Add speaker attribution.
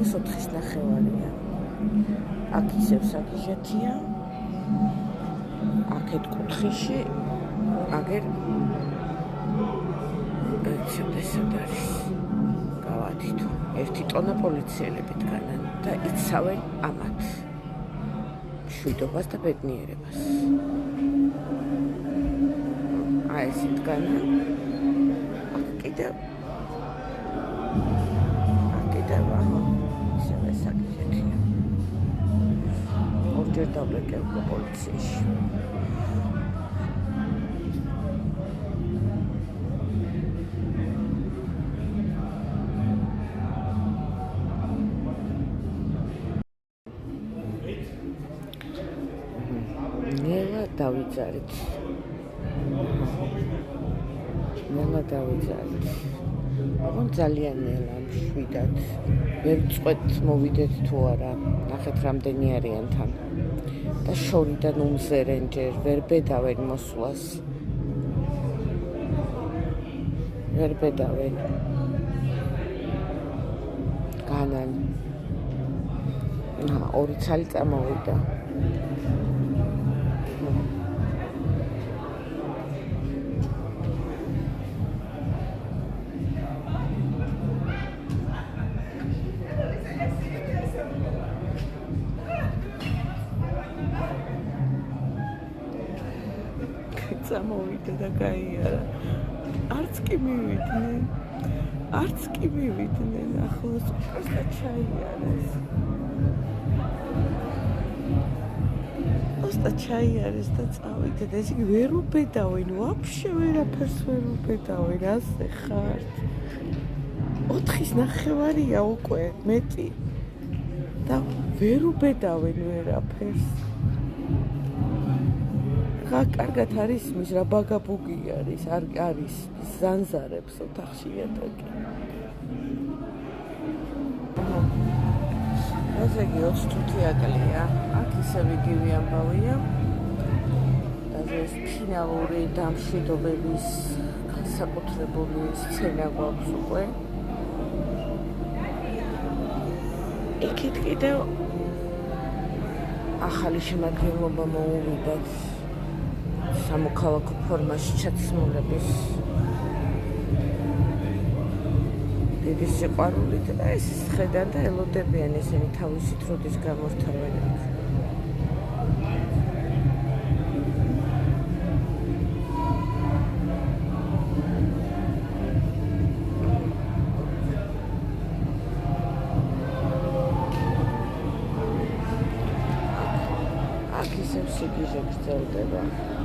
Speaker 1: საგნის 4.5-ია. აქ ისევ საგიჟეთია. აქეთ კუთხეში აგერ ცოტა არის. გავათითო. 1 ტონა პოლიციელები დგანან და იცავენ ამათ. მშვიდობას და ბედნიერებას. აი ეს დგანან. აქ კიდევ აჰა, ისევ საგიჟეთია. ორჯერ დავლეკე პოლიციაში. ნელა დავიძარით. აღარ ძალიან ნელა მშვიდად. ვერ წყვეთ მოვიდეთ თუ არა. ნახეთ რამდენი არიან თან. და შორიდან უმზერენ ჯერ, ვერ ბედავენ მოსვლას. ვერ ბედავენ. განან. ორი ცალი წამოვიდა. წამოვიდა და გაიარა. არც კი მივიდნენ. ახლოს უბრალოდ ჩაიარეს. ჩაიარეს და წავიდა და ესე ვერ უბედავენ, ვაფშე ვერაფერს ვერ უბედავენ, ასე ხართ. 4.5-ია უკვე მეტი და ვერ უბედავენ ვერაფერს. კარგად არის მის რა ბაგაბუგი არის, არის ზანზარებს ოთახში იატაკი. ასე იგი 25 აკლია. აქ ისევ იგივე ამბავია. და ეს ფინალური დამშვიდობების განსაკუთრებული სცენა გვაქვს უკვე. იქით კიდევ ახალი შემადგენლობა მოუვიდათ. სამოქალაქო ფორმაში ჩაცმულების დიდი სიყვარულით და ეს ხედან და ელოდებიან ესენი თავისი თროდის გამორთავენ. აქ ისევ სიგიჟე გრძელდება.